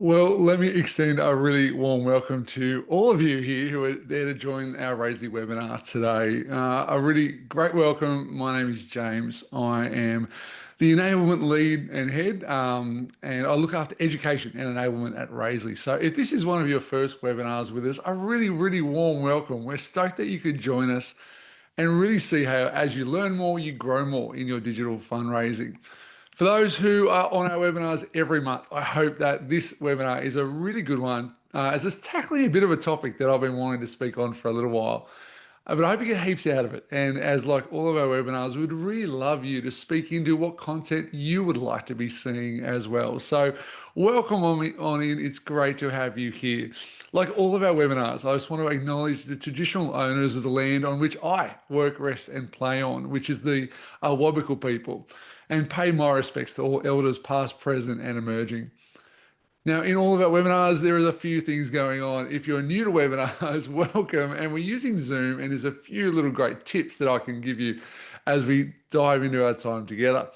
Well, let me extend a really warm welcome to all of you here who are there to join our Raisley webinar today. A really great welcome. My name is James. I am the enablement lead and head, and I look after education and enablement at Raisley. So, if this is one of your first webinars with us, a really, really warm welcome. We're stoked that you could join us and really see how, as you learn more, you grow more in your digital fundraising. For those who are on our webinars every month, I hope that this webinar is a really good one, as it's tackling a bit of a topic that I've been wanting to speak on for a little while. But I hope you get heaps out of it. And as like all of our webinars, we'd really love you to speak into what content you would like to be seeing as well. So welcome on in. It's great to have you here. Like all of our webinars, I just want to acknowledge the traditional owners of the land on which I work, rest, and play on, which is the Awabakal people, and pay my respects to all elders past, present, and emerging. Now, in all of our webinars, there is a few things going on. If you're new to webinars, welcome. And we're using Zoom, and there's a few little great tips that I can give you as we dive into our time together.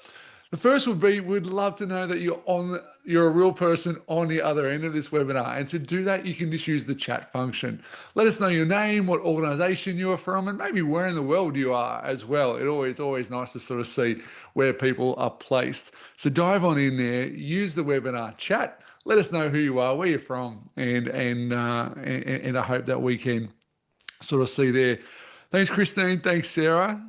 The first would be we'd love to know that you're a real person on the other end of this webinar. And to do that, you can just use the chat function. Let us know your name, what organization you're from, and maybe where in the world you are as well. Always nice to sort of see where people are placed. So dive on in there, use the webinar chat. Let us know who you are, where you're from, and I hope that we can sort of see there. Thanks, Christine. Thanks, Sarah.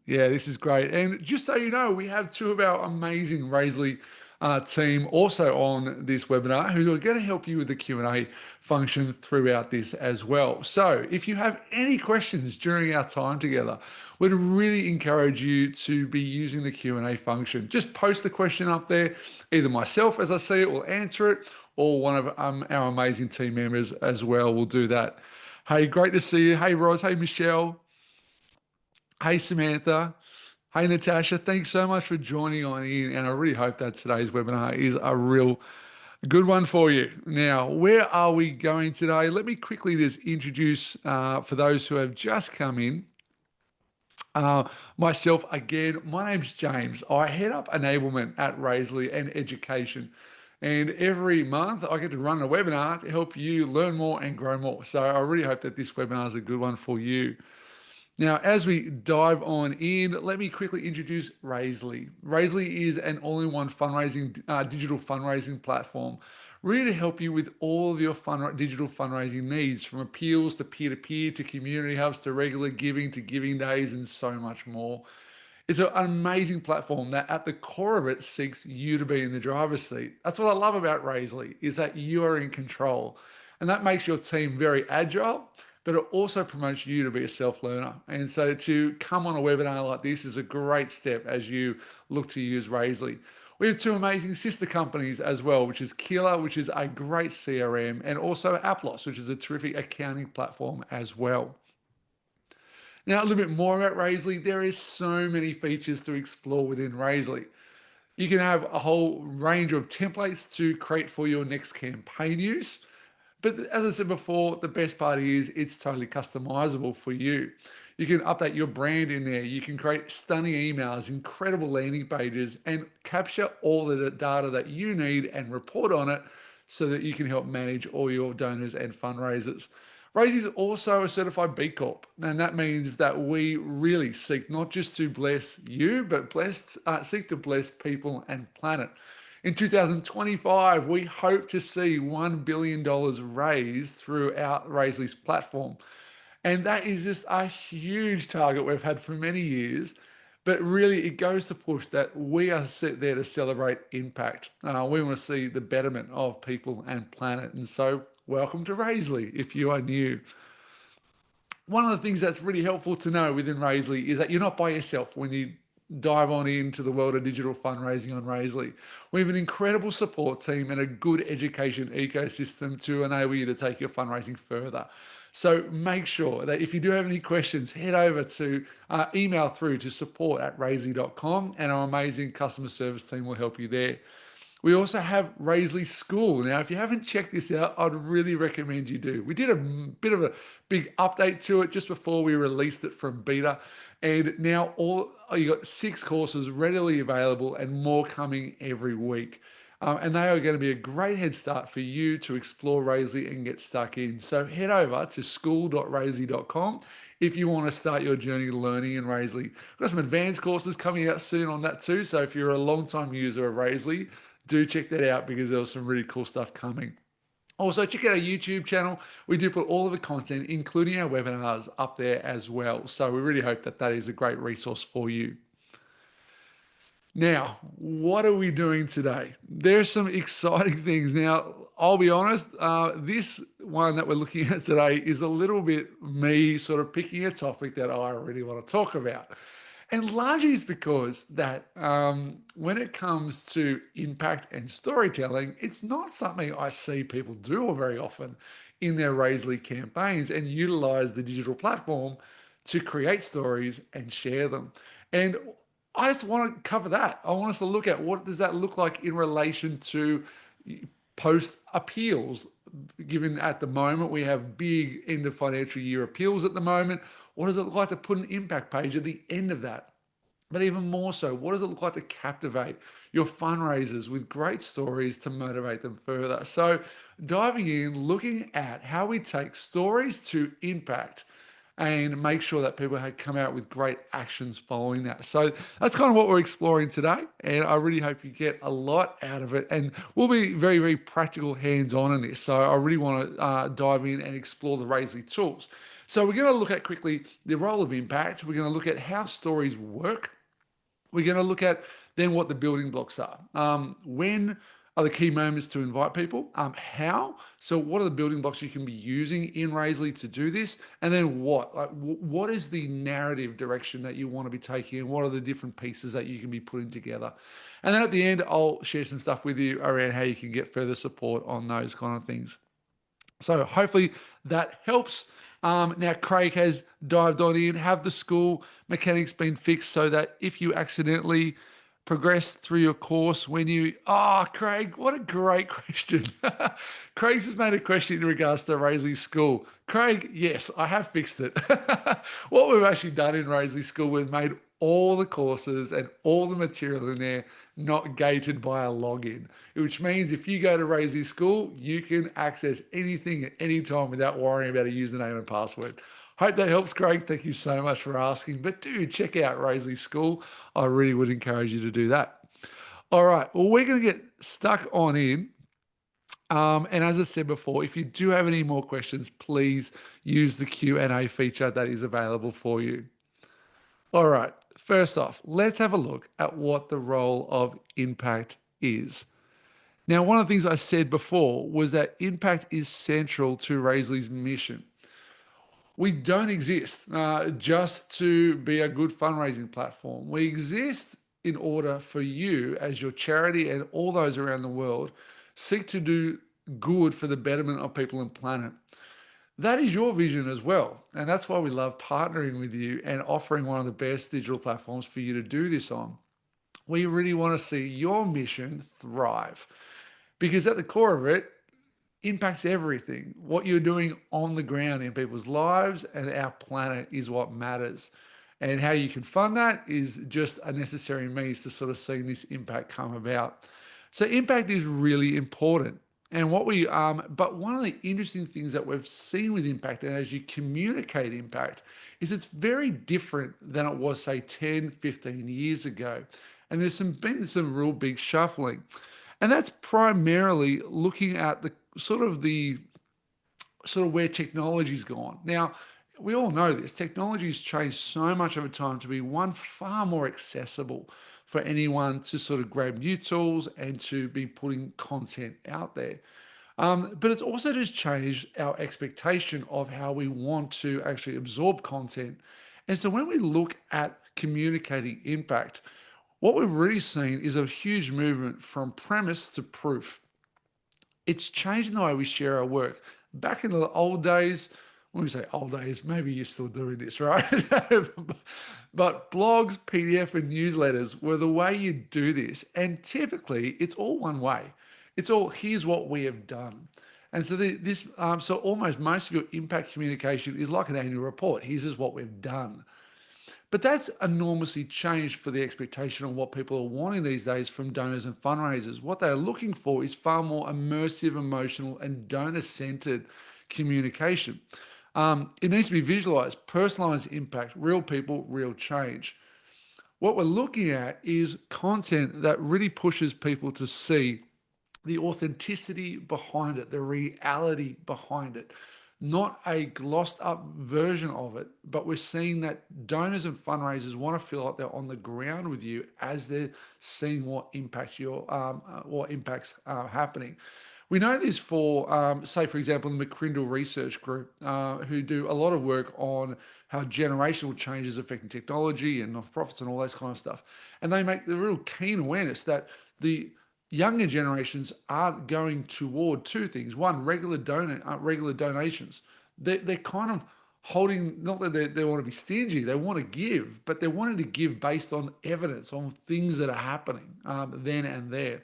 Yeah, this is great. And just so you know, we have two of our amazing Raisley team also on this webinar who are going to help you with the Q&A function throughout this as well. So if you have any questions during our time together, we'd really encourage you to be using the Q&A function. Just post the question up there. Either myself, as I see it, will answer it, or one of our amazing team members as well will do that. Hey, great to see you. Hey, Roz. Hey, Michelle. Hey, Samantha. Hey, Natasha. Thanks so much for joining on in. And I really hope that today's webinar is a real good one for you. Now, where are we going today? Let me quickly just introduce, for those who have just come in, myself again. My name's James. I head up enablement at Raisley and education. And every month I get to run a webinar to help you learn more and grow more. So I really hope that this webinar is a good one for you. Now, as we dive on in, let me quickly introduce Raisley. Raisley is an all-in-one digital fundraising platform, really to help you with all of your digital fundraising needs, from appeals to peer-to-peer to community hubs to regular giving to giving days and so much more. It's an amazing platform that at the core of it seeks you to be in the driver's seat. That's what I love about Raisley, is that you are in control. And that makes your team very agile, but it also promotes you to be a self-learner. And so to come on a webinar like this is a great step as you look to use Raisley. We have two amazing sister companies as well, which is Keeler, which is a great CRM, and also Aplos, which is a terrific accounting platform as well. Now, a little bit more about Raisley. There is so many features to explore within Raisley. You can have a whole range of templates to create for your next campaign use. But as I said before, the best part is it's totally customizable for you. You can update your brand in there. You can create stunning emails, incredible landing pages, and capture all the data that you need and report on it so that you can help manage all your donors and fundraisers. Raise is also a certified B Corp, and that means that we really seek not just to bless you, but seek to bless people and planet. In 2025, we hope to see $1 billion raised throughout Raisley's platform. And that is just a huge target we've had for many years. But really, it goes to push that we are set there to celebrate impact. We want to see the betterment of people and planet. And so, welcome to Raisley if you are new. One of the things that's really helpful to know within Raisley is that you're not by yourself when you dive on into the world of digital fundraising on Raisley. We have an incredible support team and a good education ecosystem to enable you to take your fundraising further. So make sure that if you do have any questions, head over to email through to support@raisley.com, and our amazing customer service team will help you there. We also have Raisley School. Now, if you haven't checked this out, I'd really recommend you do. We did a bit of a big update to it just before we released it from beta. And now you got 6 courses readily available and more coming every week. And they are going to be a great head start for you to explore Raisley and get stuck in. So head over to school.raisley.com if you want to start your journey learning in Raisley. We've got some advanced courses coming out soon on that too. So if you're a long-time user of Raisley, do check that out because there's some really cool stuff coming. Also, check out our YouTube channel. We do put all of the content, including our webinars, up there as well. So we really hope that that is a great resource for you. Now, what are we doing today? There's some exciting things. Now, I'll be honest, this one that we're looking at today is a little bit me sort of picking a topic that I really want to talk about. And largely it's because that when it comes to impact and storytelling, it's not something I see people do very often in their Raisley campaigns and utilize the digital platform to create stories and share them. And I just want to cover that. I want us to look at what does that look like in relation to post appeals, given at the moment we have big end of financial year appeals at the moment. What does it look like to put an impact page at the end of that? But even more so, what does it look like to captivate your fundraisers with great stories to motivate them further? So, diving in, looking at how we take stories to impact and make sure that people had come out with great actions following that. So that's kind of what we're exploring today. And I really hope you get a lot out of it. And we'll be very, very practical hands-on in this. So I really want to dive in and explore the Raisley tools. So we're going to look at quickly the role of impact. We're going to look at how stories work. We're going to look at then what the building blocks are. When are the key moments to invite people? How? So what are the building blocks you can be using in Raisley to do this? And then what? Like, what is the narrative direction that you want to be taking? And what are the different pieces that you can be putting together? And then at the end, I'll share some stuff with you around how you can get further support on those kind of things. So hopefully that helps. Now, Craig has dived on in. Have the school mechanics been fixed so that if you accidentally progress through your course when you, Craig, what a great question. Craig's just made a question in regards to Raisley School. Craig, yes, I have fixed it. What we've actually done in Raisley School, we've made all the courses and all the material in there not gated by a login, which means if you go to Raisley School, you can access anything at any time without worrying about a username and password. Hope that helps, Craig. Thank you so much for asking. But do check out Raisley School. I really would encourage you to do that. All right. Well, we're going to get stuck on in. And as I said before, if you do have any more questions, please use the Q&A feature that is available for you. All right. First off, let's have a look at what the role of impact is. Now, one of the things I said before was that impact is central to Raisley's mission. We don't exist just to be a good fundraising platform. We exist in order for you, as your charity and all those around the world, seek to do good for the betterment of people and planet. That is your vision as well. And that's why we love partnering with you and offering one of the best digital platforms for you to do this on. We really want to see your mission thrive because at the core of it, impacts everything. What you're doing on the ground in people's lives and our planet is what matters. And how you can fund that is just a necessary means to sort of seeing this impact come about. So impact is really important. And but one of the interesting things that we've seen with impact, and as you communicate impact, is it's very different than it was, say, 10, 15 years ago. And been some real big shuffling. And that's primarily looking at the sort of where technology's gone. Now, we all know this. Technology's changed so much over time to be far more accessible for anyone to sort of grab new tools and to be putting content out there. But it's also just changed our expectation of how we want to actually absorb content. And so when we look at communicating impact, what we've really seen is a huge movement from premise to proof. It's changing the way we share our work. Back in the old days, when we say old days, maybe you're still doing this, right? But blogs, PDF, and newsletters were the way you do this. And typically, it's all one way. It's all, here's what we have done. And so almost most of your impact communication is like an annual report. Here's what we've done. But that's enormously changed for the expectation of what people are wanting these days from donors and fundraisers. What they're looking for is far more immersive, emotional, and donor centered communication. It needs to be visualized, personalized impact, real people, real change. What we're looking at is content that really pushes people to see the authenticity behind it, the reality behind it, not a glossed up version of it, but we're seeing that donors and fundraisers want to feel like they're on the ground with you as they're seeing what impacts are happening. We know this for, say, for example, the McCrindle Research Group, who do a lot of work on how generational change is affecting technology and nonprofits and all that kind of stuff. And they make the real keen awareness that the younger generations are going toward two things. One, regular donations. They're kind of holding, not that they want to be stingy, they want to give, but they're wanting to give based on evidence, on things that are happening then and there.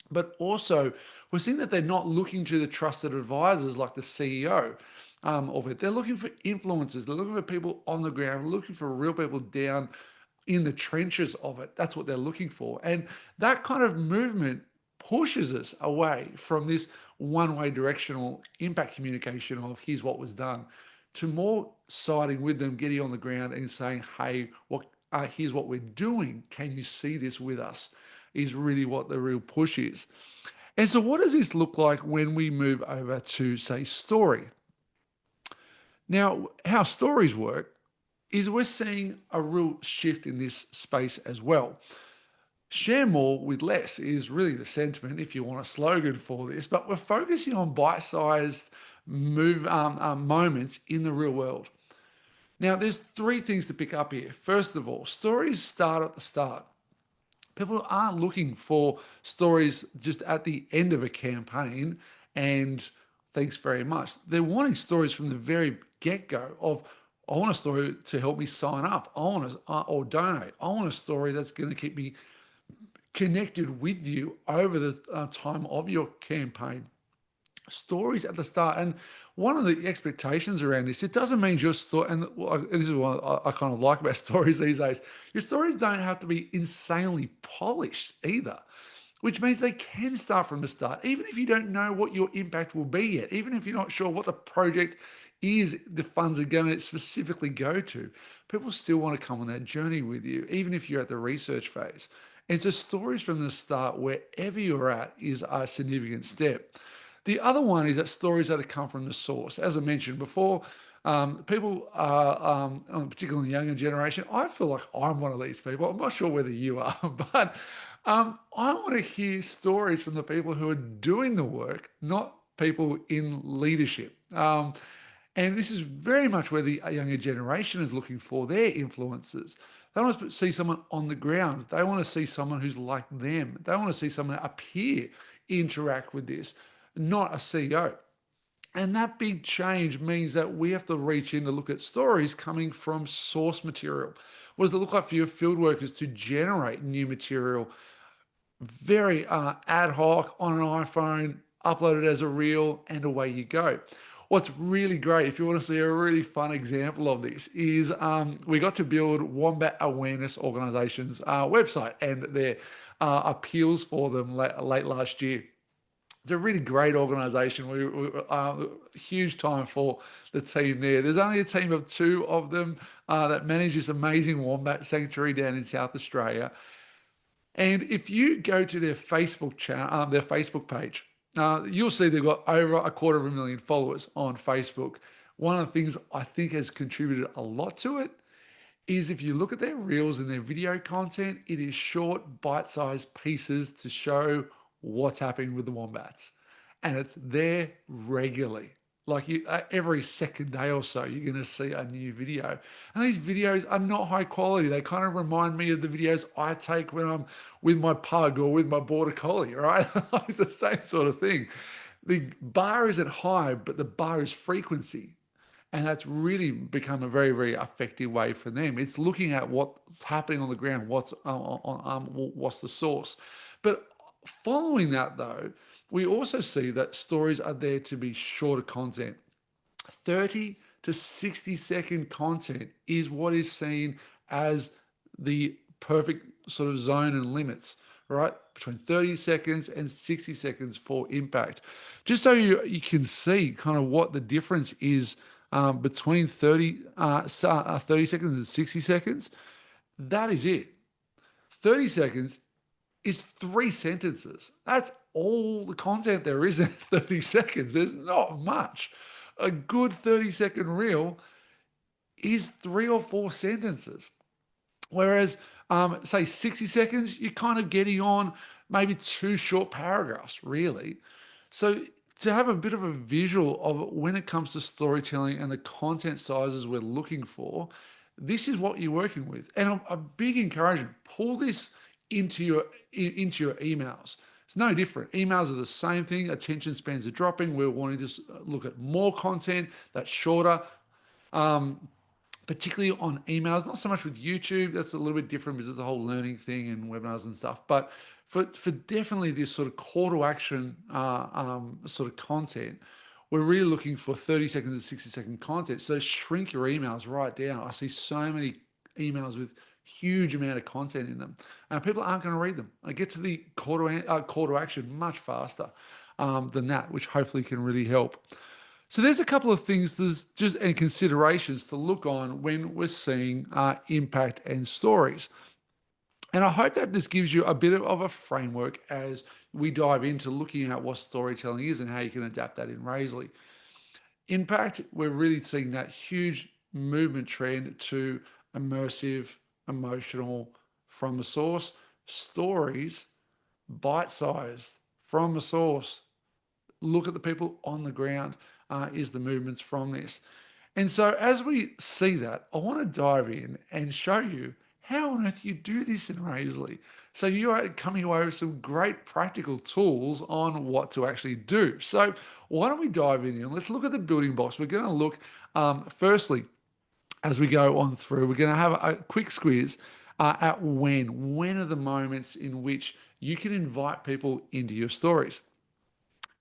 But also, we're seeing that they're not looking to the trusted advisors like the CEO of it. They're looking for influencers. They're looking for people on the ground, looking for real people down in the trenches of it. That's what they're looking for. And that kind of movement pushes us away from this one-way directional impact communication of here's what was done to more siding with them, getting on the ground and saying, hey, here's what we're doing. Can you see this with us? Is really what the real push is. And so, what does this look like when we move over to, say, story? Now, how stories work is we're seeing a real shift in this space as well. Share more with less is really the sentiment, if you want a slogan for this, but we're focusing on bite sized moments in the real world. Now, there's three things to pick up here. First of all, stories start at the start. People aren't looking for stories just at the end of a campaign and thanks very much. They're wanting stories from the very get go of, I want a story to help me sign up. I want to, or donate. I want a story that's going to keep me connected with you over the time of your campaign. Stories at the start. And one of the expectations around this, it doesn't mean just story, and this is what I kind of like about stories these days. Your stories don't have to be insanely polished either, which means they can start from the start, even if you don't know what your impact will be yet, even if you're not sure what the project is, the funds are going to specifically go to. People still want to come on that journey with you, even if you're at the research phase. And so, stories from the start, wherever you're at, is a significant step. The other one is that stories that have come from the source. As I mentioned before, people are, particularly in the younger generation, I feel like I'm one of these people. I'm not sure whether you are, but I want to hear stories from the people who are doing the work, not people in leadership. And this is very much where the younger generation is looking for their influences. They want to see someone on the ground. They want to see someone who's like them. They want to see someone, a peer, interact with this, not a CEO. And that big change means that we have to reach in to look at stories coming from source material. What does it look like for your field workers to generate new material very ad hoc on an iPhone, upload it as a reel, and away you go? What's really great, if you want to see a really fun example of this, is we got to build Wombat Awareness Organisation's website and their appeals for them late last year. It's a really great organisation. Huge time for the team there. There's only a team of two of them that manage this amazing wombat sanctuary down in South Australia. And if you go to their Facebook channel, their Facebook page, you'll see they've got over 250,000 followers on Facebook. One of the things I think has contributed a lot to it is if you look at their reels and their video content, it is short, bite-sized pieces to show what's happening with the wombats. And it's there regularly. Like every second day or so, you're going to see a new video. And these videos are not high quality. They kind of remind me of the videos I take when I'm with my pug or with my border collie, right? It's the same sort of thing. The bar isn't high, but the bar is frequency. And that's really become a very, very effective way for them. It's looking at what's happening on the ground, what's the source. But following that, though, we also see that stories are there to be shorter content. 30 to 60-second content is what is seen as the perfect sort of zone and limits, right? Between 30 seconds and 60 seconds for impact. Just so you can see kind of what the difference is between 30 seconds and 60 seconds. That is it. 30 seconds is 3 sentences. That's all the content there is in 30 seconds. There's not much. A good 30-second reel is 3 or 4 sentences. Whereas, say 60 seconds, you're kind of getting on maybe 2 short paragraphs, really. So to have a bit of a visual of when it comes to storytelling and the content sizes we're looking for, this is what you're working with. And a big encouragement, pull this into your emails. It's no different. Emails are the same thing. Attention spans are dropping. We're wanting to look at more content that's shorter, particularly on emails. Not so much with YouTube. That's a little bit different because it's a whole learning thing and webinars and stuff. But for definitely this sort of call to action sort of content, we're really looking for 30 seconds to 60-second content. So shrink your emails right down. I see so many emails with huge amount of content in them, and people aren't going to read them. I get to the call to action much faster than that, which hopefully can really help. So there's a couple of things and considerations to look on when we're seeing impact and stories. And I hope that this gives you a bit of a framework as we dive into looking at what storytelling is and how you can adapt that in Raisley. Impact, we're really seeing that huge movement trend to immersive, emotional, from the source. Stories, bite-sized, from the source. Look at the people on the ground is the movements from this. And so as we see that, I want to dive in and show you how on earth you do this in Raisley. So you are coming away with some great practical tools on what to actually do. So why don't we dive in and let's look at the building blocks. We're going to look, firstly, as we go on through, we're going to have a quick squeeze at when. When are the moments in which you can invite people into your stories?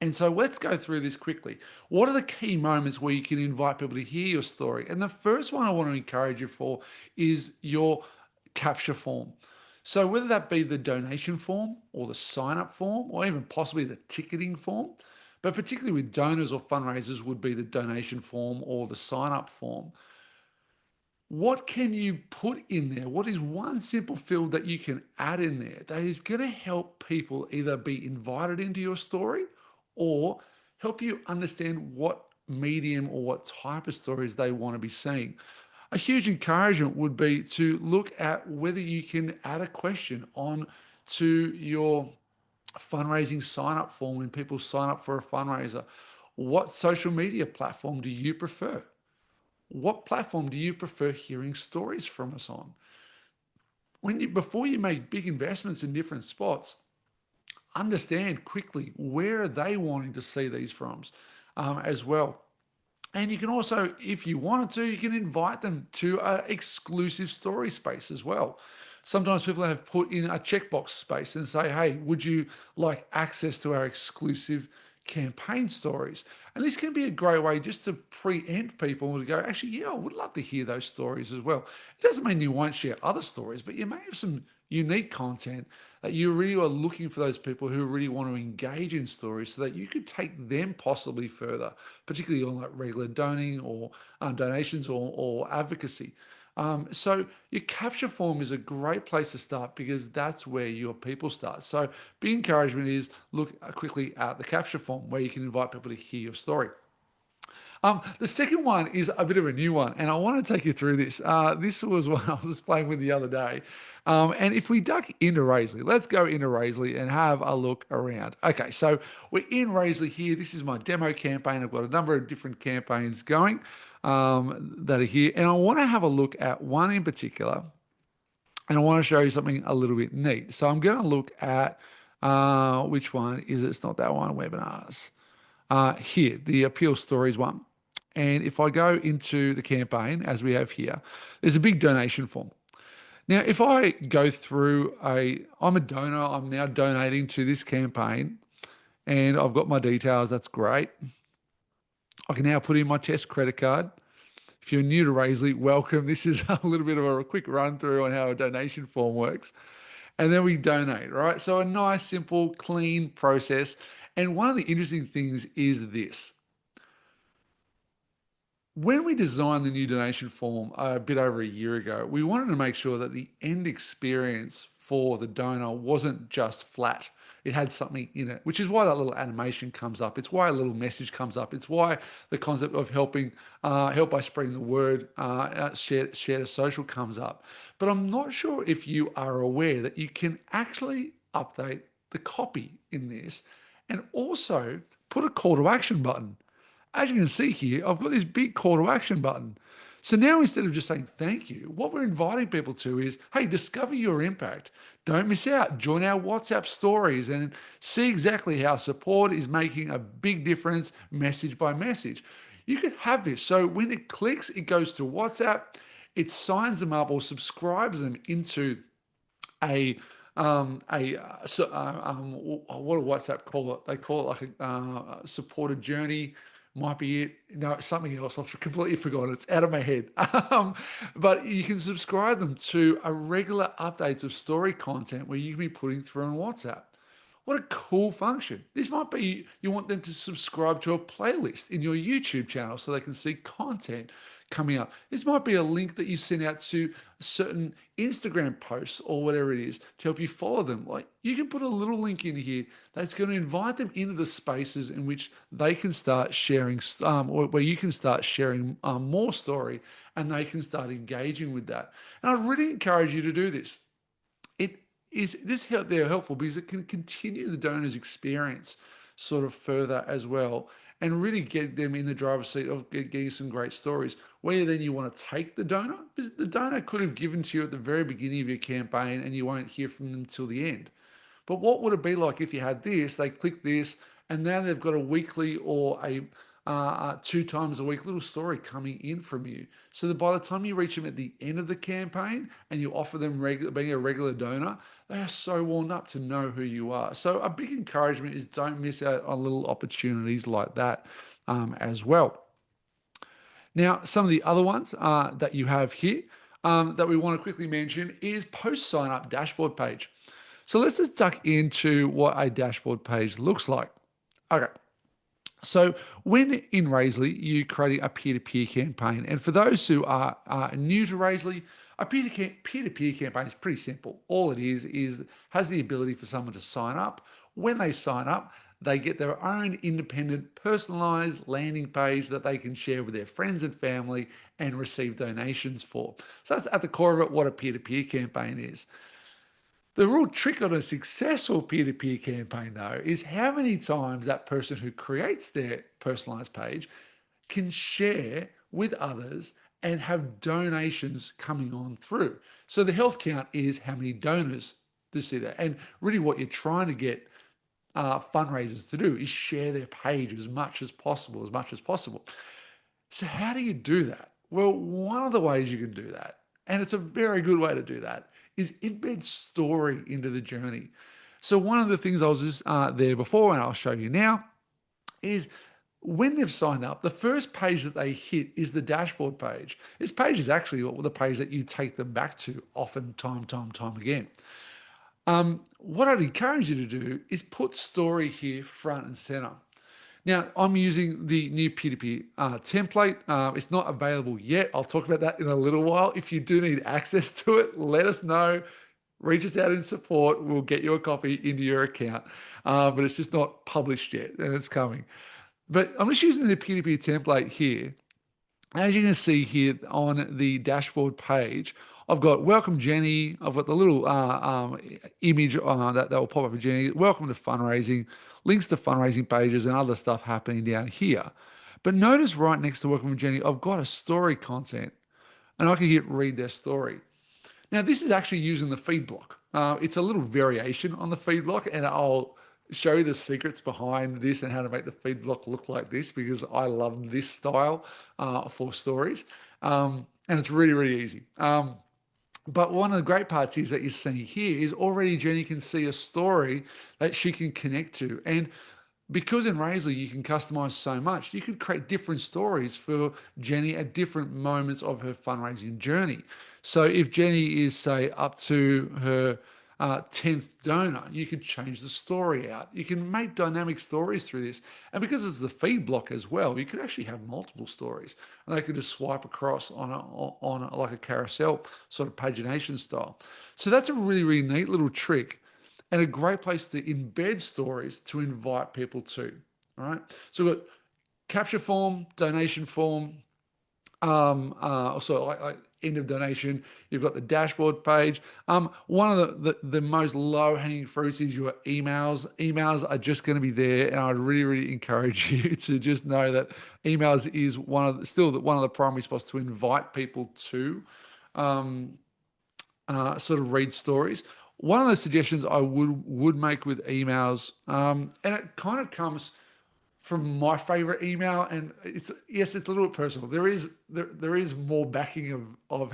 And so let's go through this quickly. What are the key moments where you can invite people to hear your story? And the first one I want to encourage you for is your capture form. So whether that be the donation form or the sign up form or even possibly the ticketing form, but particularly with donors or fundraisers would be the donation form or the sign up form. What can you put in there? What is one simple field that you can add in there that is going to help people either be invited into your story or help you understand what medium or what type of stories they want to be seeing? A huge encouragement would be to look at whether you can add a question on to your fundraising sign up form when people sign up for a fundraiser. What social media platform do you prefer? What platform do you prefer hearing stories from us on? Before you make big investments in different spots, understand quickly where are they wanting to see these from as well. And you can also, if you wanted to, you can invite them to an exclusive story space as well. Sometimes people have put in a checkbox space and say, hey, would you like access to our exclusive campaign stories? And this can be a great way just to preempt people to go, actually, yeah, I would love to hear those stories as well. It doesn't mean you won't share other stories, but you may have some unique content that you really are looking for those people who really want to engage in stories so that you could take them possibly further, particularly on like regular donating or donations or advocacy. So your capture form is a great place to start because that's where your people start. So big encouragement is look quickly at the capture form where you can invite people to hear your story. The second one is a bit of a new one, and I want to take you through this. This was one I was playing with the other day. And if we duck into Raisley, let's go into Raisley and have a look around. Okay, so we're in Raisley here. This is my demo campaign. I've got a number of different campaigns going that are here. And I want to have a look at one in particular, and I want to show you something a little bit neat. So I'm going to look at which one is it? It's not that one, webinars. Here, the Appeal Stories one. And if I go into the campaign, as we have here, there's a big donation form. Now, if I go through I'm a donor, I'm now donating to this campaign, and I've got my details, that's great. I can now put in my test credit card. If you're new to Raisley, welcome. This is a little bit of a quick run through on how a donation form works. And then we donate, right? So a nice, simple, clean process. And one of the interesting things is this. When we designed the new donation form a bit over a year ago, we wanted to make sure that the end experience for the donor wasn't just flat. It had something in it, which is why that little animation comes up. It's why a little message comes up. It's why the concept of help by spreading the word, share to social comes up. But I'm not sure if you are aware that you can actually update the copy in this and also put a call to action button. As you can see here, I've got this big call to action button. So now instead of just saying thank you, what we're inviting people to is, hey, discover your impact. Don't miss out. Join our WhatsApp stories and see exactly how support is making a big difference message by message. You can have this. So when it clicks, it goes to WhatsApp, it signs them up or subscribes them into a what do WhatsApp call it? They call it like a supported journey. Might be it. No, it's something else. I've completely forgotten. It's out of my head. But you can subscribe them to a regular updates of story content where you can be putting through on WhatsApp. What a cool function. This might be you want them to subscribe to a playlist in your YouTube channel so they can see content coming up. This might be a link that you send out to certain Instagram posts or whatever it is to help you follow them. Like you can put a little link in here that's going to invite them into the spaces in which they can start sharing, or where you can start sharing more story and they can start engaging with that. And I really encourage you to do this. It is this help they're helpful because it can continue the donor's experience sort of further as well and really get them in the driver's seat of getting some great stories where then you want to take the donor because the donor could have given to you at the very beginning of your campaign and you won't hear from them until the end. But what would it be like if you had this, they click this, and now they've got a weekly or a 2 times a week little story coming in from you. So that by the time you reach them at the end of the campaign and you offer them being a regular donor, they are so warmed up to know who you are. So a big encouragement is don't miss out on little opportunities like that as well. Now, some of the other ones that you have here that we want to quickly mention is post sign up dashboard page. So let's just duck into what a dashboard page looks like. Okay. So when in Raisley, you're creating a peer-to-peer campaign. And for those who are new to Raisley, a peer-to-peer campaign is pretty simple. All it is has the ability for someone to sign up. When they sign up, they get their own independent, personalized landing page that they can share with their friends and family and receive donations for. So that's at the core of it, what a peer-to-peer campaign is. The real trick on a successful peer-to-peer campaign, though, is how many times that person who creates their personalized page can share with others and have donations coming on through. So the health count is how many donors to see that. And really what you're trying to get fundraisers to do is share their page as much as possible, as much as possible. So how do you do that? Well, one of the ways you can do that, and it's a very good way to do that, is embed story into the journey. So one of the things I was just there before, and I'll show you now, is when they've signed up, the first page that they hit is the dashboard page. This page is actually the page that you take them back to often, time again. What I'd encourage you to do is put story here front and center. Now, I'm using the new peer-to-peer template. It's not available yet. I'll talk about that in a little while. If you do need access to it, let us know. Reach us out in support. We'll get you a copy into your account. But it's just not published yet, and it's coming. But I'm just using the peer-to-peer template here. As you can see here on the dashboard page, I've got welcome Jenny. I've got the little image that will pop up for Jenny. Welcome to fundraising, links to fundraising pages and other stuff happening down here. But notice right next to welcome Jenny, I've got a story content and I can hit read their story. Now, this is actually using the feed block. It's a little variation on the feed block, and I'll show you the secrets behind this and how to make the feed block look like this because I love this style for stories. And it's really, really easy. But one of the great parts is that you're seeing here is already Jenny can see a story that she can connect to. And because in Razor you can customize so much, you could create different stories for Jenny at different moments of her fundraising journey. So if Jenny is, say, up to her 10th donor, you could change the story out. You can make dynamic stories through this. And because it's the feed block as well, you could actually have multiple stories. And they could just swipe across like a carousel sort of pagination style. So that's a really, really neat little trick and a great place to embed stories to invite people to. All right. So we've got capture form, donation form, also like end of donation. You've got the dashboard page. One of the most low hanging fruits is your emails. Emails are just going to be there, and I'd really, really encourage you to just know that emails is still one of the primary spots to invite people to sort of read stories. One of the suggestions I would make with emails, and it kind of comes from my favorite email, and it's a little bit personal. There is more backing of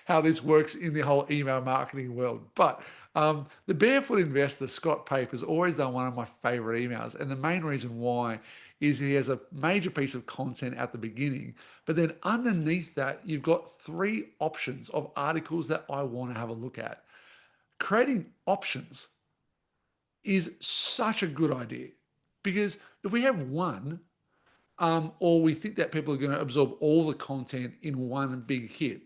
how this works in the whole email marketing world. But the Barefoot Investor, Scott Pape, has always done one of my favorite emails, and the main reason why is he has a major piece of content at the beginning, but then underneath that you've got three options of articles that I want to have a look at. Creating options is such a good idea because if we have one, or we think that people are going to absorb all the content in one big hit,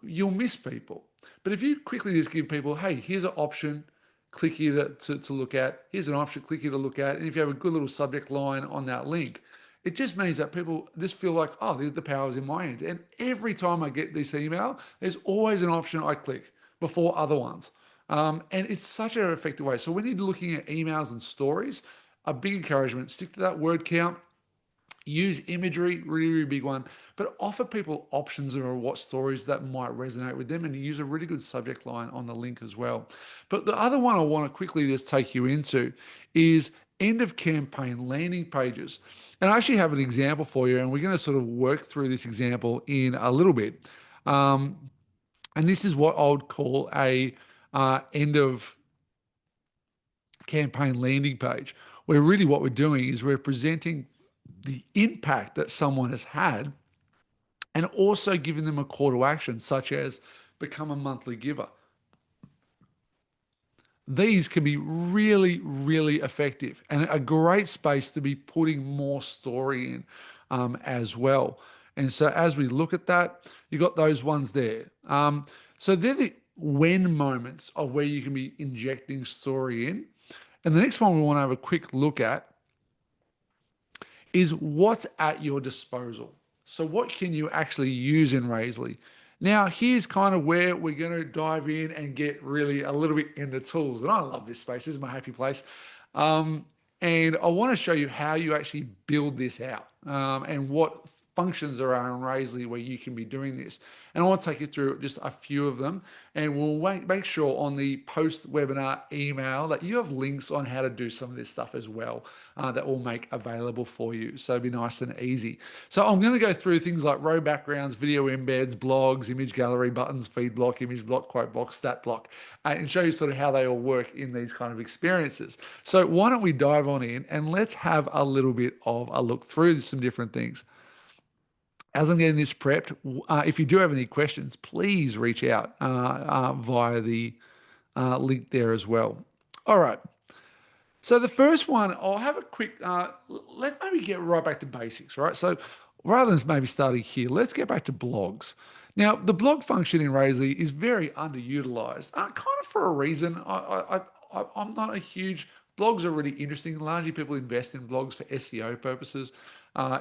you'll miss people. But if you quickly just give people, hey, here's an option, click here to look at, here's an option, click here to look at, and if you have a good little subject line on that link, it just means that people just feel like, oh, the power is in my hand. And every time I get this email, there's always an option I click before other ones. And it's such an effective way. So when you're looking at emails and stories, a big encouragement, stick to that word count. Use imagery, really, really big one, but offer people options of what stories that might resonate with them and use a really good subject line on the link as well. But the other one I want to quickly just take you into is end of campaign landing pages. And I actually have an example for you, and we're going to sort of work through this example in a little bit. And this is what I would call a end of campaign landing page, where really what we're doing is we're presenting the impact that someone has had and also giving them a call to action, such as become a monthly giver. These can be really, really effective and a great space to be putting more story in as well. And so as we look at that, you got those ones there. So they're the when moments of where you can be injecting story in. And the next one we want to have a quick look at is what's at your disposal. So what can you actually use in Razorly? Now, here's kind of where we're going to dive in and get really a little bit in the tools. And I love this space. This is my happy place. And I want to show you how you actually build this out and what functions are on Razorly where you can be doing this. And I want to take you through just a few of them. And we'll make sure on the post-webinar email that you have links on how to do some of this stuff as well that we'll make available for you. So it'll be nice and easy. So I'm going to go through things like row backgrounds, video embeds, blogs, image gallery, buttons, feed block, image block, quote box, stat block, and show you sort of how they all work in these kind of experiences. So why don't we dive on in and let's have a little bit of a look through some different things. As I'm getting this prepped, if you do have any questions, please reach out via the link there as well. All right. So the first one, I'll have a quick, let's maybe get right back to basics, right? So rather than maybe starting here, let's get back to blogs. Now, the blog function in Razorly is very underutilized, kind of for a reason. I'm not a huge, blogs are really interesting. Largely people invest in blogs for SEO purposes,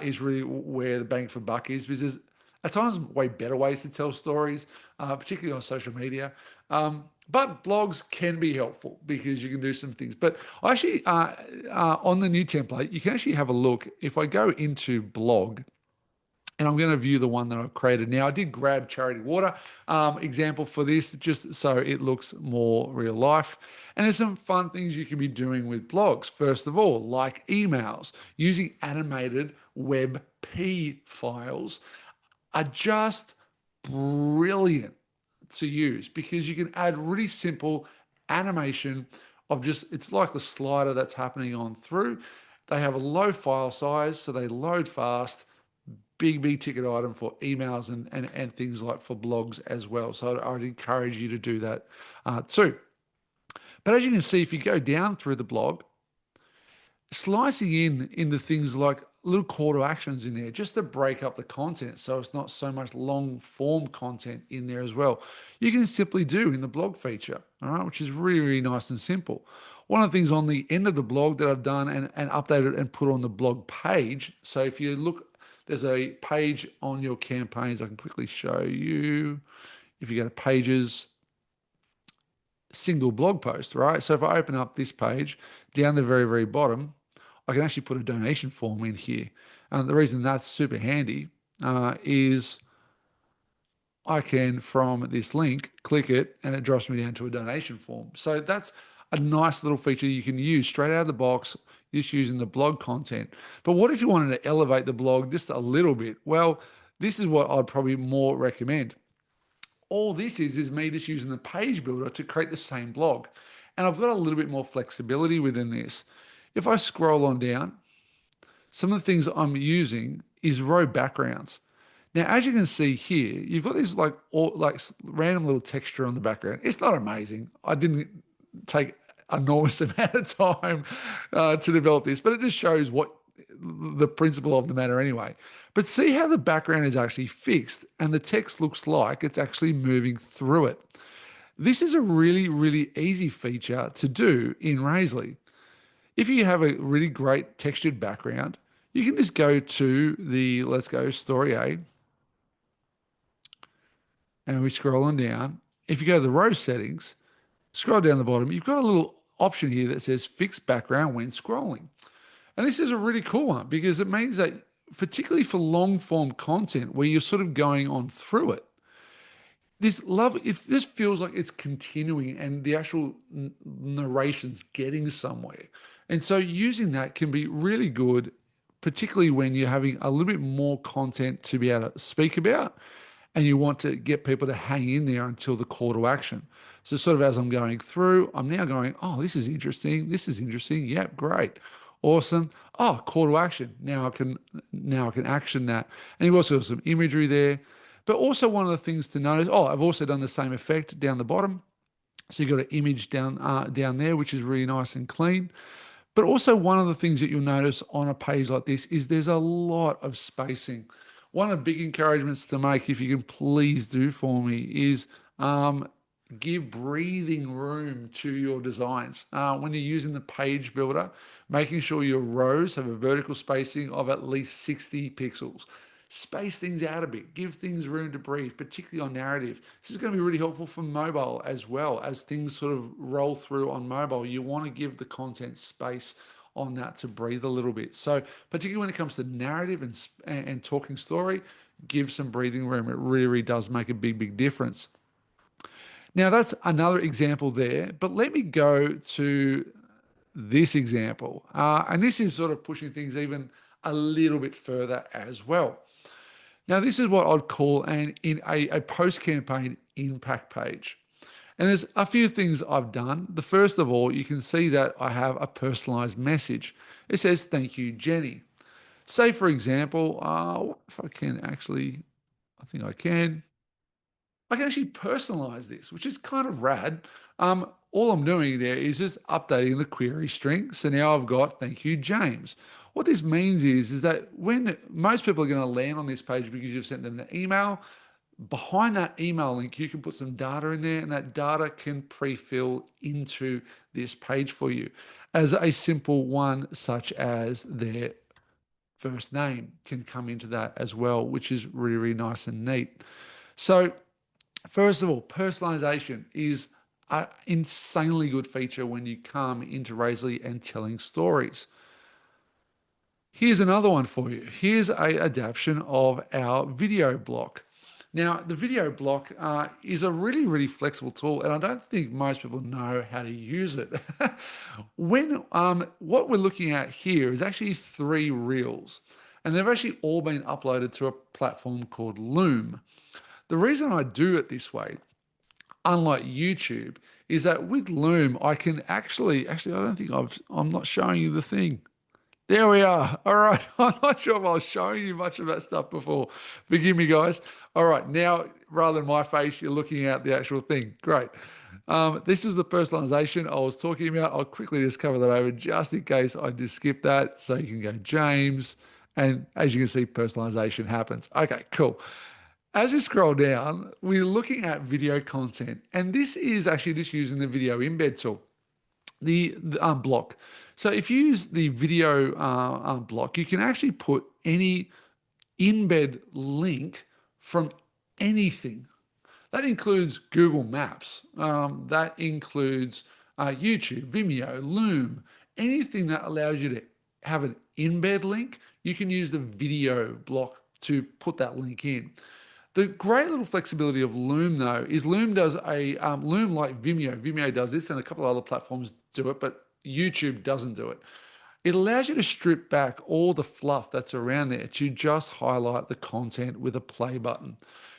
is really where the bang for buck is, because there's at times way better ways to tell stories, particularly on social media. But blogs can be helpful because you can do some things. But actually, on the new template, you can actually have a look. If I go into blog, and I'm going to view the one that I've created. Now, I did grab Charity Water example for this, just so it looks more real life. And there's some fun things you can be doing with blogs. First of all, like emails, using animated WebP files are just brilliant to use because you can add really simple animation it's like the slider that's happening on through. They have a low file size, so they load fast. Big ticket item for emails and things like for blogs as well. So I'd encourage you to do that too. But as you can see, if you go down through the blog, slicing into things like little call to actions in there just to break up the content so it's not so much long form content in there as well. You can simply do in the blog feature, all right, which is really nice and simple. One of the things on the end of the blog that I've done and updated and put on the blog page. So if you look, there's a page on your campaigns. I can quickly show you. If you go to pages, single blog post, right? So if I open up this page down the very bottom, I can actually put a donation form in here. And the reason that's super handy is I can, from this link, click it and it drops me down to a donation form. So that's a nice little feature you can use straight out of the box, just using the blog content. But what if you wanted to elevate the blog just a little bit? Well, this is what I'd probably more recommend. All this is me just using the page builder to create the same blog. And I've got a little bit more flexibility within this. If I scroll on down, some of the things I'm using is row backgrounds. Now, as you can see here, you've got this like random little texture on the background. It's not amazing. I didn't take enormous amount of time to develop this, but it just shows what the principle of the matter anyway. But see how the background is actually fixed and the text looks like it's actually moving through it. This is a really easy feature to do in Razely. If you have a really great textured background, you can just go to the, let's go story A, and we scroll on down. If you go to the row settings, scroll down the bottom, you've got a little option here that says fix background when scrolling. And this is a really cool one because it means that, particularly for long form content where you're sort of going on through it, if this feels like it's continuing and the actual narration's getting somewhere. And so using that can be really good, particularly when you're having a little bit more content to be able to speak about and you want to get people to hang in there until the call to action. So sort of as I'm going through, I'm now going, oh, this is interesting. This is interesting. Yep, great. Awesome. Oh, call to action. Now I can action that. And you've also got some imagery there. But also one of the things to notice, I've also done the same effect down the bottom. So you've got an image down there, which is really nice and clean. But also one of the things that you'll notice on a page like this is there's a lot of spacing. One of the big encouragements to make, if you can please do for me, is give breathing room to your designs. When you're using the page builder, making sure your rows have a vertical spacing of at least 60 pixels. Space things out a bit, give things room to breathe, particularly on narrative. This is going to be really helpful for mobile as well. As things sort of roll through on mobile, you want to give the content space on that to breathe a little bit. So particularly when it comes to narrative and talking story, give some breathing room. It really does make a big difference. Now that's another example there, but let me go to this example. And this is sort of pushing things even a little bit further as well. Now, this is what I'd call a post-campaign impact page. And there's a few things I've done. The first of all, you can see that I have a personalized message. It says, thank you, Jenny. Say, for example, if I can actually, I think I can actually personalize this, which is kind of rad. All I'm doing there is just updating the query string. So now I've got, thank you, James. What this means is that when most people are going to land on this page because you've sent them an email, behind that email link, you can put some data in there and that data can pre-fill into this page for you as a simple one, such as their first name can come into that as well, which is really nice and neat. So first of all, personalization is an insanely good feature when you come into Razely and telling stories. Here's another one for you. Here's an adaptation of our video block. Now, the video block is a really flexible tool, and I don't think most people know how to use it. What we're looking at here is actually 3 reels, and they've actually all been uploaded to a platform called Loom. The reason I do it this way, unlike YouTube, is that with Loom, I can actually, I don't think I'm not showing you the thing. There we are. All right. I'm not sure if I was showing you much of that stuff before. Forgive me, guys. All right. Now, rather than my face, you're looking at the actual thing. Great. This is the personalization I was talking about. I'll quickly just cover that over just in case I just skip that. So you can go James. And as you can see, personalization happens. Okay, cool. As we scroll down, we're looking at video content. And this is actually just using the video embed tool the block. So if you use the video block, you can actually put any embed link from anything. That includes Google Maps. That includes YouTube, Vimeo, Loom, anything that allows you to have an embed link. You can use the video block to put that link in. The great little flexibility of Loom, though, is Loom does a Loom like Vimeo. Vimeo does this, and a couple of other platforms do it, but YouTube doesn't do it. It allows you to strip back all the fluff that's around there to just highlight the content with a play button.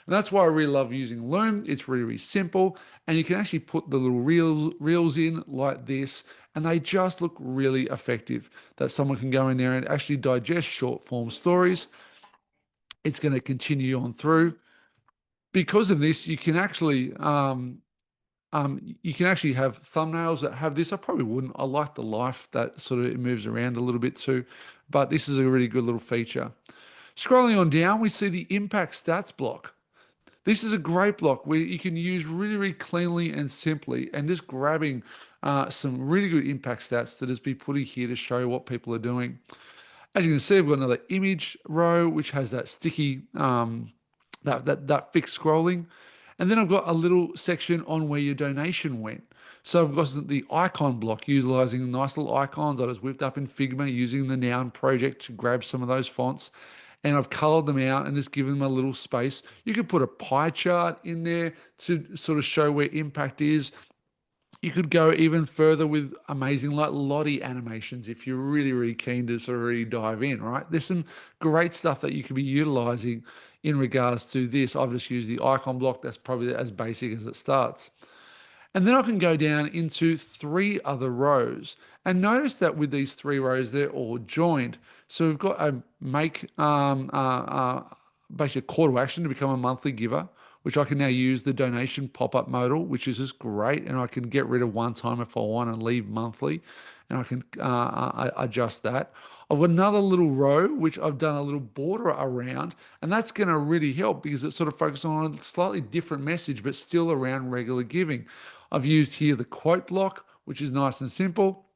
And that's why I really love using Loom. It's really, really simple, and you can actually put the little reels in like this, and they just look really effective. That someone can go in there and actually digest short form stories. It's going to continue on through because of this, you can actually have thumbnails that have this. I probably wouldn't. I like the life that sort of it moves around a little bit too, but this is a really good little feature. Scrolling on down, we see the impact stats block. This is a great block where you can use really, really cleanly and simply, and just grabbing some really good impact stats that has been putting here to show what people are doing. As you can see, we've got another image row which has that sticky that fixed scrolling. And then I've got a little section on where your donation went. So I've got the icon block utilizing nice little icons I just whipped up in Figma using the Noun project to grab some of those fonts. And I've colored them out and just given them a little space. You could put a pie chart in there to sort of show where impact is. You could go even further with amazing like Lottie animations if you're really, really keen to sort of really dive in, right? There's some great stuff that you could be utilizing in regards to this. I've just used the icon block. That's probably as basic as it starts. And then I can go down into three other rows. And notice that with these three rows, they're all joined. So we've got a make basically a call to action to become a monthly giver, which I can now use the donation pop-up modal, which is just great. And I can get rid of one time if I want and leave monthly. And I can adjust that. I've got another little row, which I've done a little border around, and that's going to really help because it's sort of focused on a slightly different message, but still around regular giving. I've used here the quote block, which is nice and simple.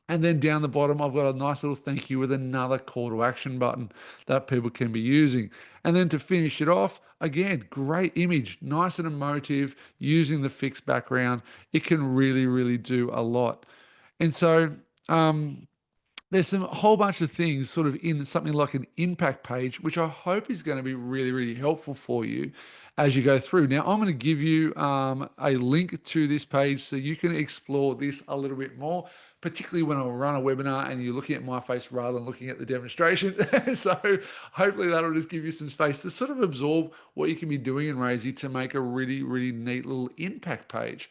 And then down the bottom, I've got a nice little thank you with another call to action button that people can be using. And then to finish it off, again, great image, nice and emotive, using the fixed background. It can really, really do a lot. And so, there's a whole bunch of things sort of in something like an impact page, which I hope is going to be really, really helpful for you as you go through. Now, I'm going to give you a link to this page so you can explore this a little bit more, particularly when I run a webinar and you're looking at my face rather than looking at the demonstration. So hopefully that'll just give you some space to sort of absorb what you can be doing in Razy to make a really, really neat little impact page.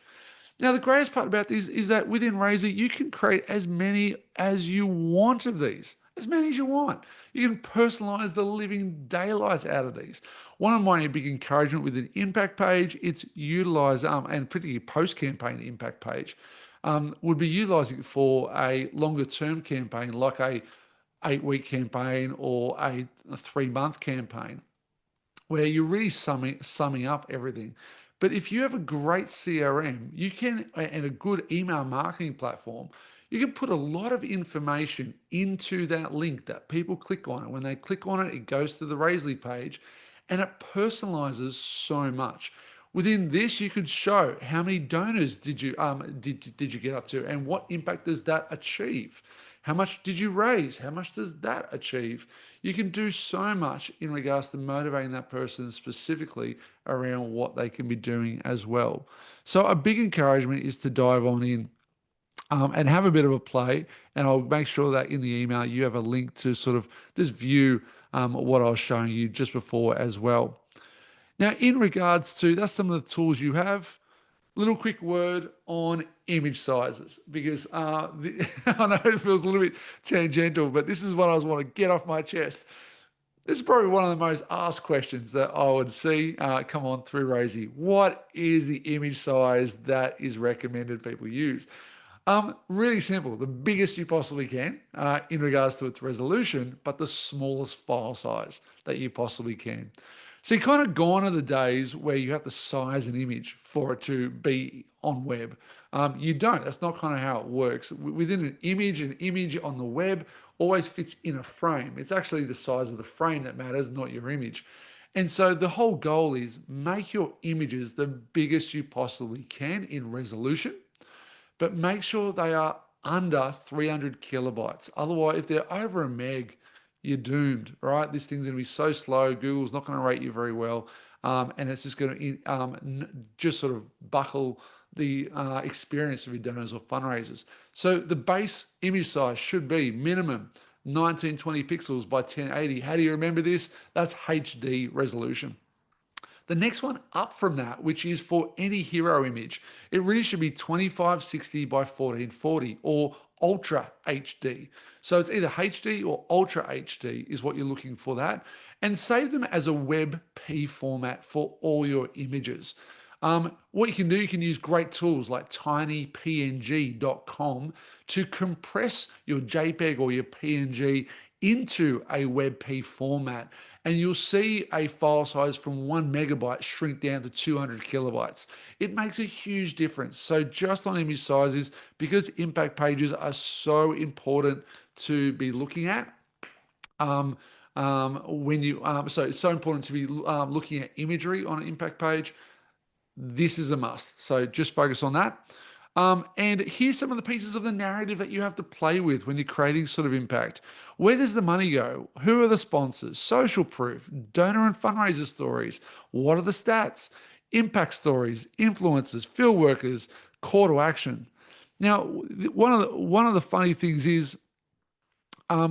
Now, the greatest part about this is that within Razy, you can create as many as you want of these, as many as you want. You can personalize the living daylights out of these. One of my big encouragement with an impact page, it's utilize, and particularly post-campaign impact page, would be utilizing it for a longer term campaign, like a 8-week campaign or a 3-month campaign where you're really summing up everything. But if you have a great CRM, you can, and a good email marketing platform, you can put a lot of information into that link that people click on. And when they click on it, it goes to the Raisely page and it personalizes so much. Within this, you could show how many donors did you get up to, and what impact does that achieve? How much did you raise? How much does that achieve? You can do so much in regards to motivating that person specifically around what they can be doing as well. So a big encouragement is to dive on in and have a bit of a play. And I'll make sure that in the email you have a link to sort of just view what I was showing you just before as well. Now, in regards to, that's some of the tools you have. little quick word on image sizes because I know it feels a little bit tangential, but this is what I want to get off my chest. This is probably one of the most asked questions that I would see come on through Razy. What is the image size that is recommended people use? Really simple. The biggest you possibly can in regards to its resolution, but the smallest file size that you possibly can. So you're kind of gone are the days where you have to size an image for it to be on web. You don't. That's not kind of how it works. Within an image on the web always fits in a frame. It's actually the size of the frame that matters, not your image. And so the whole goal is make your images the biggest you possibly can in resolution, but make sure they are under 300 kilobytes. Otherwise, if they're over a meg, you're doomed, right? This thing's going to be so slow. Google's not going to rate you very well. And it's just going to just sort of buckle the experience of your donors or fundraisers. So the base image size should be minimum 1920 pixels by 1080. How do you remember this? That's HD resolution. The next one up from that, which is for any hero image, it really should be 2560 by 1440 or Ultra HD. So it's either HD or Ultra HD is what you're looking for that. And save them as a WebP format for all your images. What you can do, you can use great tools like tinypng.com to compress your JPEG or your PNG into a WebP format, and you'll see a file size from 1 megabyte shrink down to 200 kilobytes. It makes a huge difference. So just on image sizes, because impact pages are so important to be looking at, so it's so important to be looking at imagery on an impact page. This is a must. So just focus on that. And here's some of the pieces of the narrative that you have to play with when you're creating sort of impact. Where does the money go? Who are the sponsors? Social proof, donor and fundraiser stories. What are the stats? Impact stories, influencers, field workers, call to action. Now, one of the funny things is how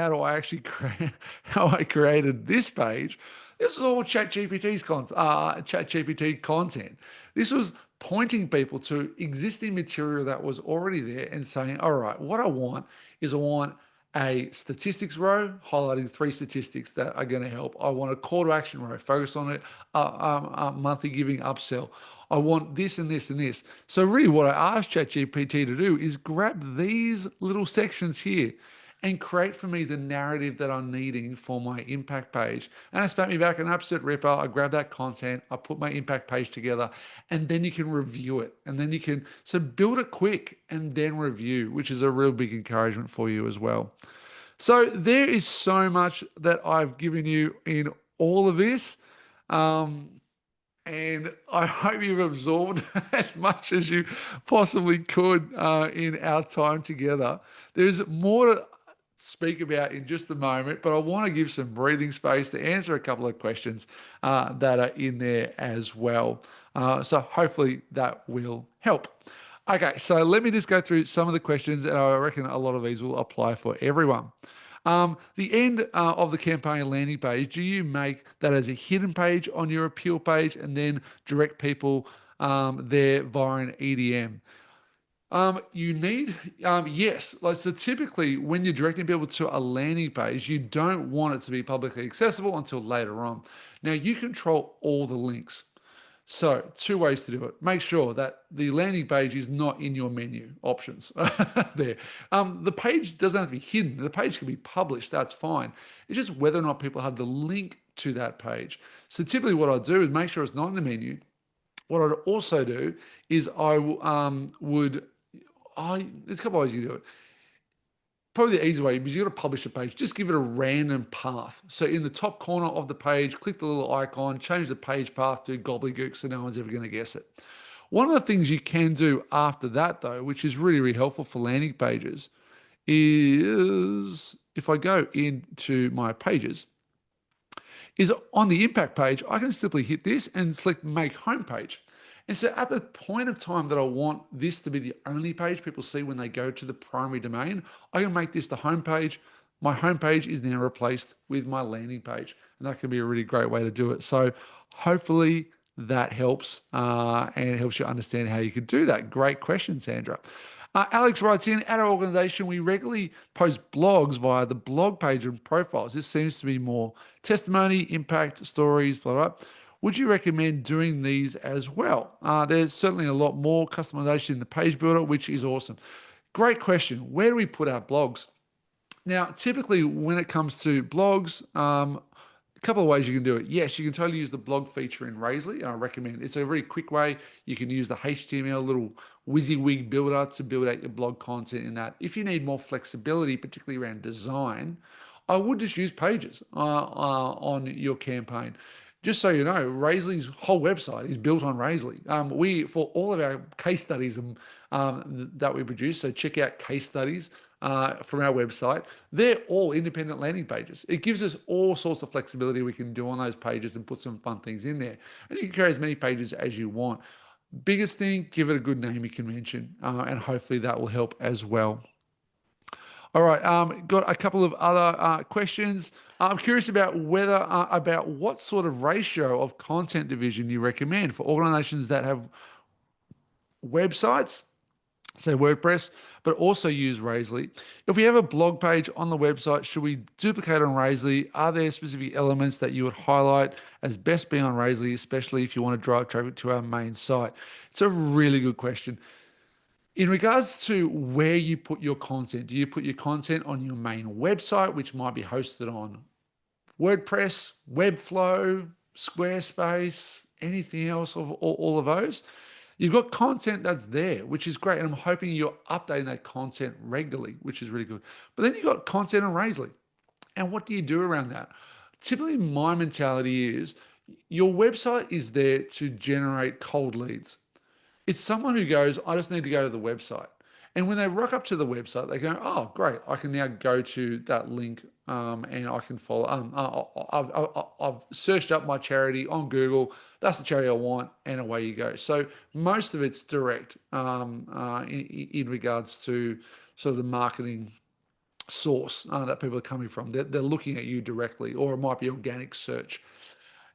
do I actually create how I created this page. This was all ChatGPT content. This was pointing people to existing material that was already there and saying, all right, what I want a statistics row highlighting 3 statistics that are going to help. I want a call to action row, focus on it, monthly giving upsell. I want this and this and this. So really what I asked ChatGPT to do is grab these little sections here and create for me the narrative that I'm needing for my impact page. And I spat me back an absolute ripper. I grab that content, I put my impact page together, and then you can review it. And then you can, so build it quick and then review, which is a real big encouragement for you as well. So there is so much that I've given you in all of this. And I hope you've absorbed as much as you possibly could in our time together. There's more to speak about in just a moment, but I want to give some breathing space to answer a couple of questions that are in there as well. So hopefully that will help. Okay, so let me just go through some of the questions, and I reckon a lot of these will apply for everyone. The end of the campaign landing page, do you make that as a hidden page on your appeal page and then direct people there via an EDM? Yes. Like, so typically when you're directing people to a landing page, you don't want it to be publicly accessible until later on. Now you control all the links. So 2 ways to do it. Make sure that the landing page is not in your menu options there. The page doesn't have to be hidden. The page can be published. That's fine. It's just whether or not people have the link to that page. So typically what I do is make sure it's not in the menu. What I'd also do is there's a couple of ways you do it. Probably the easy way, because you've got to publish a page, just give it a random path. So in the top corner of the page, click the little icon, change the page path to gobbledygook so no one's ever going to guess it. One of the things you can do after that, though, which is really, really helpful for landing pages, is if I go into my pages, is on the impact page, I can simply hit this and select make homepage. And so at the point of time that I want this to be the only page people see when they go to the primary domain, I can make this the home page. My home page is now replaced with my landing page. And that can be a really great way to do it. So hopefully that helps, and it helps you understand how you could do that. Great question, Sandra. Alex writes in, at our organization, we regularly post blogs via the blog page and profiles. This seems to be more testimony, impact, stories, blah, blah. Would you recommend doing these as well? There's certainly a lot more customization in the page builder, which is awesome. Great question. Where do we put our blogs? Now, typically when it comes to blogs, a couple of ways you can do it. Yes, you can totally use the blog feature in Razely, and I recommend it. It's a very quick way. You can use the HTML little WYSIWYG builder to build out your blog content in that. If you need more flexibility, particularly around design, I would just use Pages on your campaign. Just so you know, Razely's whole website is built on Razely. For all of our case studies that we produce, so check out case studies from our website. They're all independent landing pages. It gives us all sorts of flexibility we can do on those pages and put some fun things in there. And you can create as many pages as you want. Biggest thing, give it a good naming convention, and hopefully that will help as well. All right, got a couple of other questions. I'm curious about about what sort of ratio of content division you recommend for organizations that have websites, say WordPress, but also use Razely. If we have a blog page on the website, should we duplicate on Razely? Are there specific elements that you would highlight as best being on Razely, especially if you want to drive traffic to our main site? It's a really good question. In regards to where you put your content, do you put your content on your main website, which might be hosted on WordPress, Webflow, Squarespace, anything else of all of those? You've got content that's there, which is great. And I'm hoping you're updating that content regularly, which is really good. But then you've got content on Razely. And what do you do around that? Typically, my mentality is your website is there to generate cold leads. It's someone who goes, I just need to go to the website. And when they rock up to the website, they go, oh, great, I can now go to that link and I can follow. I've searched up my charity on Google. That's the charity I want, and away you go. So most of it's direct in regards to sort of the marketing source that people are coming from. They're looking at you directly, or it might be organic search.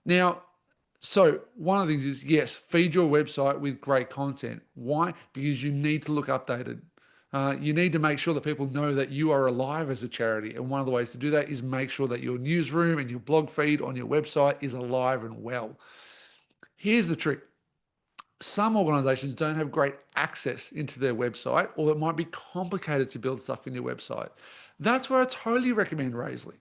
Now, so one of the things is, yes, feed your website with great content. Why? Because you need to look updated. You need to make sure that people know that you are alive as a charity. And one of the ways to do that is make sure that your newsroom and your blog feed on your website is alive and well. Here's the trick. Some organizations don't have great access into their website, or it might be complicated to build stuff in your website. That's where I totally recommend Razely.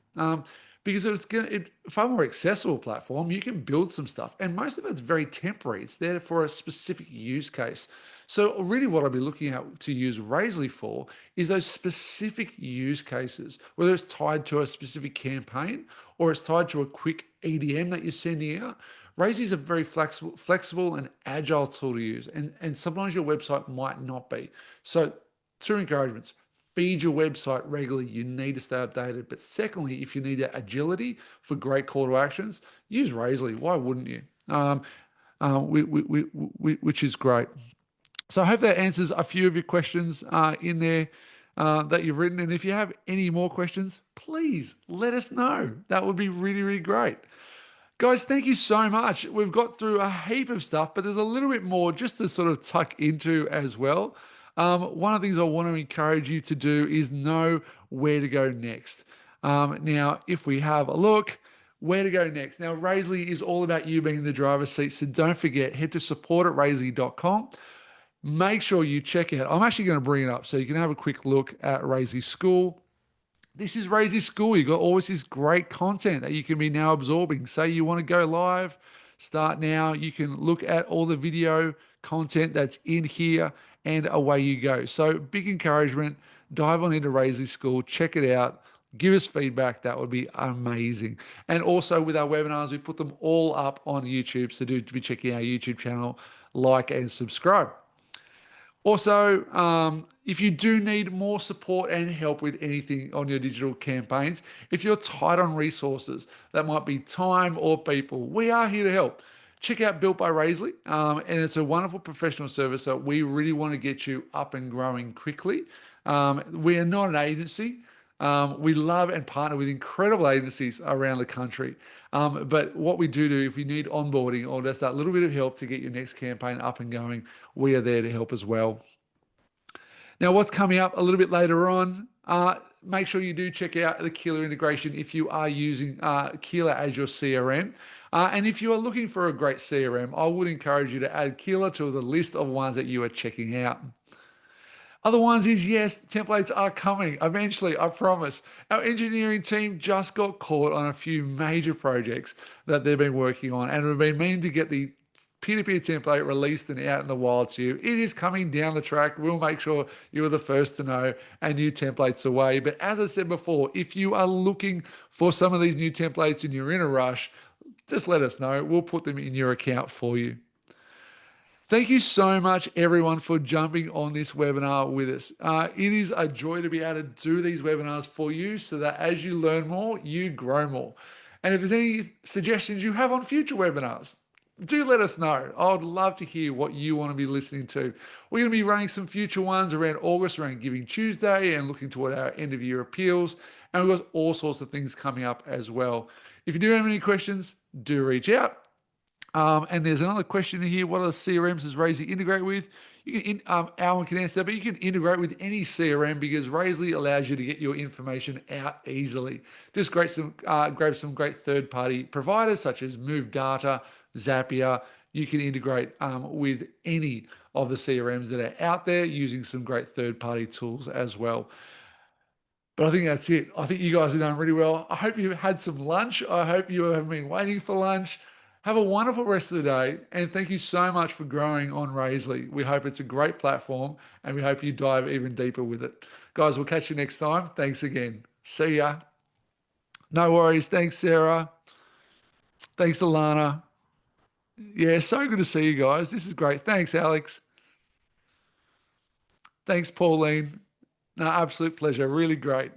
Because it's a far more accessible platform. You can build some stuff, and most of it's very temporary. It's there for a specific use case. So really what I'll be looking at to use Razely for is those specific use cases, whether it's tied to a specific campaign or it's tied to a quick EDM that you're sending out. Razely is a very flexible and agile tool to use, and sometimes your website might not be. So two encouragements. Feed your website regularly. You need to stay updated. But secondly, if you need that agility for great call to actions, use Razely. Why wouldn't you? Which is great. So I hope that answers a few of your questions in there that you've written. And if you have any more questions, please let us know. That would be really, really great. Guys, thank you so much. We've got through a heap of stuff, but there's a little bit more just to sort of tuck into as well. One of the things I want to encourage you to do is know where to go next. Now, if we have a look, where to go next. Now, Razely is all about you being in the driver's seat, so don't forget, head to support@razely.com. Make sure you check out, I'm actually going to bring it up so you can have a quick look at Razely School. This is Razely School. You've got always this great content that you can be now absorbing. Say you want to go live, start now. You can look at all the video content that's in here, and away you go. So big encouragement, dive on into Razely School, check it out, give us feedback. That would be amazing. And also with our webinars, we put them all up on YouTube. So do be checking our YouTube channel, like and subscribe. Also, if you do need more support and help with anything on your digital campaigns, if you're tight on resources, that might be time or people, we are here to help. Check out Built by Razely, and it's a wonderful professional service that we really want to get you up and growing quickly. We are not an agency. We love and partner with incredible agencies around the country. But what we do if you need onboarding or just that little bit of help to get your next campaign up and going, we are there to help as well. Now, what's coming up a little bit later on? Make sure you do check out the Keeler integration if you are using Keeler as your CRM. And if you are looking for a great CRM, I would encourage you to add Keeler to the list of ones that you are checking out. Other ones is yes, templates are coming eventually, I promise. Our engineering team just got caught on a few major projects that they've been working on and have been meaning to get the peer-to-peer template released and out in the wild to you. It is coming down the track. We'll make sure you are the first to know and new templates away. But as I said before, if you are looking for some of these new templates and you're in a rush, just let us know. We'll put them in your account for you. Thank you so much, everyone, for jumping on this webinar with us. It is a joy to be able to do these webinars for you so that as you learn more, you grow more. And if there's any suggestions you have on future webinars, do let us know. I would love to hear what you want to be listening to. We're going to be running some future ones around August, around Giving Tuesday, and looking toward our end of year appeals. And we've got all sorts of things coming up as well. If you do have any questions, do reach out. And there's another question here. What other CRMs does Razorly integrate with? Alan can answer that, but you can integrate with any CRM because Razorly allows you to get your information out easily. Just grab some great third-party providers such as Move Data, Zapier. You can integrate with any of the CRMs that are out there using some great third-party tools as well. But I think that's it. I think you guys are doing really well. I hope you had some lunch. I hope you have been waiting for lunch. Have a wonderful rest of the day. And thank you so much for growing on Razorly. We hope it's a great platform and we hope you dive even deeper with it. Guys, we'll catch you next time. Thanks again. See ya. No worries. Thanks, Sarah. Thanks, Alana. Yeah, so good to see you guys. This is great. Thanks, Alex. Thanks, Pauline. No, absolute pleasure. Really great.